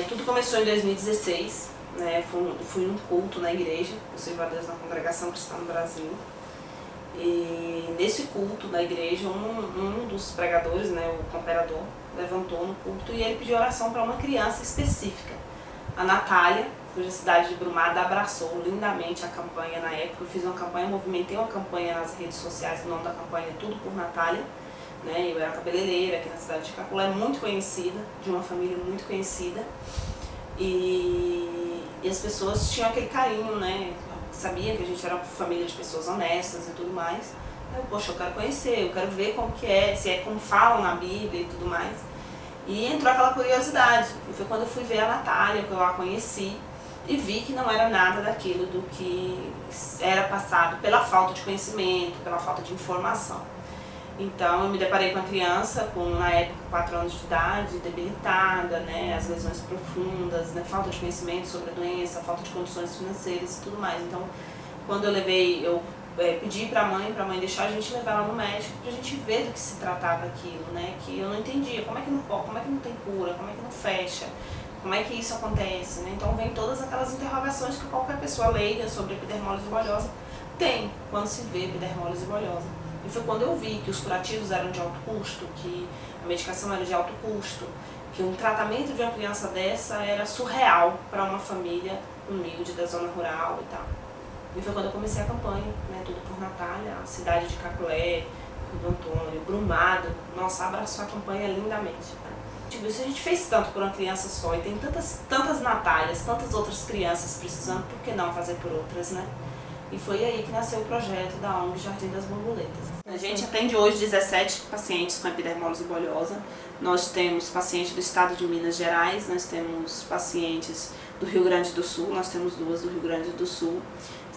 Tudo começou em 2016, né? Fui num culto na igreja, eu sirvo a Deus na Congregação Cristã no Brasil. E nesse culto da igreja, um dos pregadores, né, o cooperador, levantou no culto e ele pediu oração para uma criança específica. A Natália, cuja cidade de Brumado abraçou lindamente a campanha na época. Eu fiz uma campanha, movimentei uma campanha nas redes sociais, o nome da campanha é Tudo por Natália. Né? Eu era cabeleireira aqui na cidade de Caculé, muito conhecida, de uma família muito conhecida. E as pessoas tinham aquele carinho, né? Sabia que a gente era uma família de pessoas honestas e tudo mais. Poxa, eu quero conhecer, eu quero ver como que é, se é como falam na Bíblia e tudo mais. E entrou aquela curiosidade. E foi quando eu fui ver a Natália, que eu a conheci, e vi que não era nada daquilo do que era passado pela falta de conhecimento, pela falta de informação. Então eu me deparei com uma criança com, na época, 4 anos de idade, debilitada, né, as lesões profundas, né, falta de conhecimento sobre a doença, falta de condições financeiras e tudo mais. Então, quando eu pedi para a mãe deixar a gente levar ela no médico para a gente ver do que se tratava aquilo, né, que eu não entendia, como é que não tem cura, como é que não fecha, como é que isso acontece, né? Então vem todas aquelas interrogações que qualquer pessoa leiga sobre epidermólise bulhosa tem quando se vê epidermólise bulhosa. E foi quando eu vi que os curativos eram de alto custo, que a medicação era de alto custo, que um tratamento de uma criança dessa era surreal para uma família humilde da zona rural e tal. E foi quando eu comecei a campanha, né, Tudo por Natália, a cidade de Caculé, Rio do Antônio, Brumado, nossa, abraçou a campanha lindamente. Tipo, se a gente fez tanto por uma criança só e tem tantas Natálias, tantas outras crianças precisando, por que não fazer por outras, né? E foi aí que nasceu o projeto da ONG Jardim das Borboletas. A gente atende hoje 17 pacientes com epidermólise bulhosa. Nós temos pacientes do estado de Minas Gerais, nós temos pacientes do Rio Grande do Sul, nós temos 2 do Rio Grande do Sul.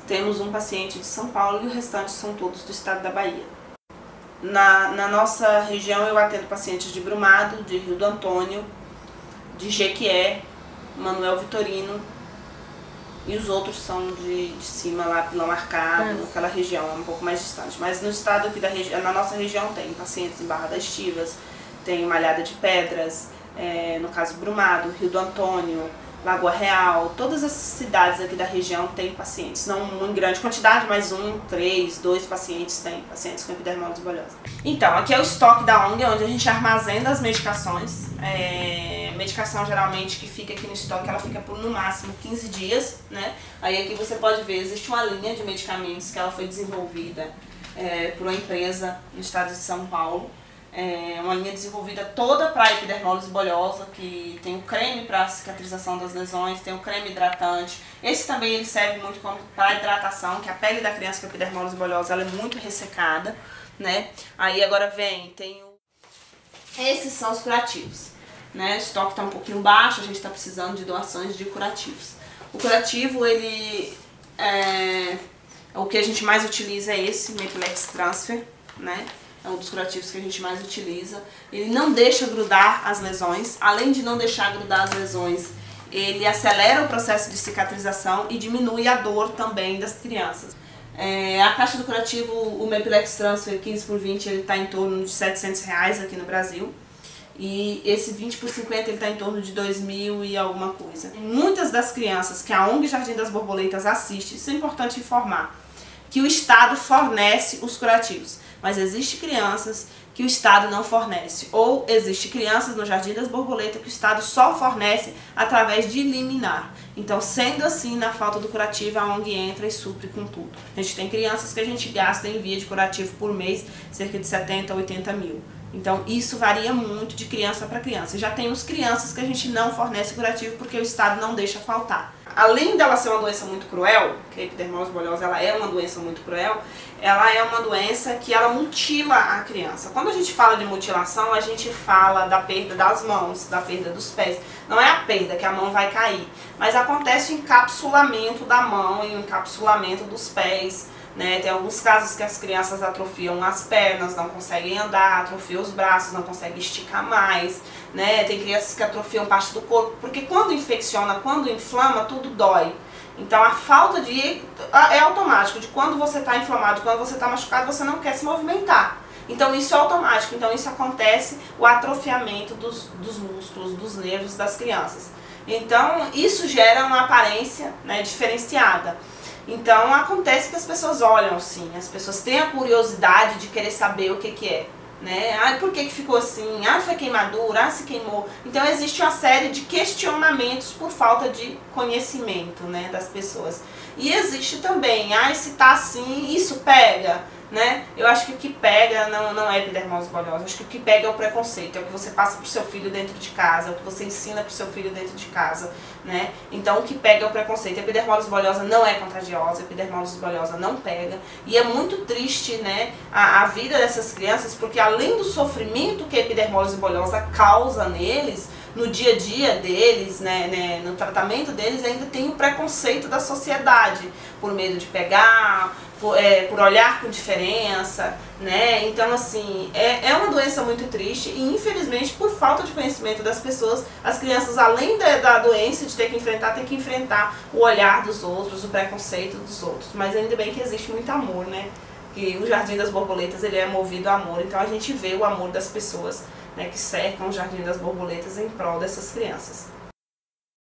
Temos um paciente de São Paulo e o restante são todos do estado da Bahia. Na nossa região eu atendo pacientes de Brumado, de Rio do Antônio, de Jequié, Manuel Vitorino, e os outros são de cima lá, Pilão Arcado, aquela região um pouco mais distante. Mas no estado aqui na nossa região tem pacientes em Barra das Estivas, tem Malhada de Pedras, no caso Brumado, Rio do Antônio, Lagoa Real, todas as cidades aqui da região têm pacientes, não em grande quantidade, mas 1, 3, 2 pacientes têm pacientes com epidermólise bulhosa. Então, aqui é o estoque da ONG, onde a gente armazena as medicações. Medicação geralmente que fica aqui no estoque, ela fica por no máximo 15 dias, né? Aí aqui você pode ver, existe uma linha de medicamentos que ela foi desenvolvida por uma empresa no estado de São Paulo. Uma linha desenvolvida toda para epidermólise bulhosa, que tem o creme para cicatrização das lesões, tem o creme hidratante. Esse também ele serve muito para hidratação, que a pele da criança com epidermólise bulhosa ela é muito ressecada, né? Aí agora esses são os curativos, né? O estoque está um pouquinho baixo, a gente está precisando de doações de curativos. O curativo, o que a gente mais utiliza é esse, Mepilex Transfer, né? É um dos curativos que a gente mais utiliza. Ele não deixa grudar as lesões, além de não deixar grudar as lesões, ele acelera o processo de cicatrização e diminui a dor também das crianças. A caixa do curativo, o Mepilex Transfer 15 por 20, ele está em torno de R$700 aqui no Brasil. E esse 20 por 50 ele está em torno de 2.000 e alguma coisa. Muitas das crianças que a ONG Jardim das Borboletas assiste, isso é importante informar, que o Estado fornece os curativos. Mas existem crianças que o Estado não fornece. Ou existem crianças no Jardim das Borboletas que o Estado só fornece através de liminar. Então, sendo assim, na falta do curativo, a ONG entra e supre com tudo. A gente tem crianças que a gente gasta em via de curativo por mês, cerca de 70 a 80 mil. Então, isso varia muito de criança para criança. Já temos crianças que a gente não fornece curativo porque o Estado não deixa faltar. Além dela ser uma doença muito cruel, que a epidermólise bulhosa ela é uma doença muito cruel, ela é uma doença que ela mutila a criança. Quando a gente fala de mutilação, a gente fala da perda das mãos, da perda dos pés. Não é a perda que a mão vai cair, mas acontece o encapsulamento da mão e o encapsulamento dos pés, né? Tem alguns casos que as crianças atrofiam as pernas, não conseguem andar, atrofiam os braços, não conseguem esticar mais, né? Tem crianças que atrofiam parte do corpo, porque quando infecciona, quando inflama, tudo dói. Então a falta de... é automático, de quando você está inflamado, quando você está machucado, você não quer se movimentar. Então isso é automático, então isso acontece o atrofiamento dos músculos, dos nervos das crianças. Então isso gera uma aparência, né, diferenciada. Então acontece que as pessoas olham sim, as pessoas têm a curiosidade de querer saber o que é. Né? Ah, por que ficou assim? Ah, foi queimadura? Ah, se queimou. Então existe uma série de questionamentos por falta de conhecimento, né, das pessoas. E existe também, ah, se tá assim, isso pega, né? Eu acho que o que pega não é epidermose bulhosa, acho que o que pega é o preconceito, é o que você passa pro seu filho dentro de casa, é o que você ensina pro seu filho dentro de casa, né? Então o que pega é o preconceito. A epidermose bulhosa não é contagiosa, a epidermose bulhosa não pega, e é muito triste, né, a vida dessas crianças, porque além do sofrimento que a epidermose bulhosa causa neles, no dia a dia deles, né, no tratamento deles, ainda tem o preconceito da sociedade, por medo de pegar, por olhar com diferença, né? Então assim, é uma doença muito triste e infelizmente por falta de conhecimento das pessoas, as crianças além da doença de ter que enfrentar, tem que enfrentar o olhar dos outros, o preconceito dos outros. Mas ainda bem que existe muito amor, né? Que o Jardim das Borboletas ele é movido a amor, então a gente vê o amor das pessoas, né, que cercam o Jardim das Borboletas em prol dessas crianças.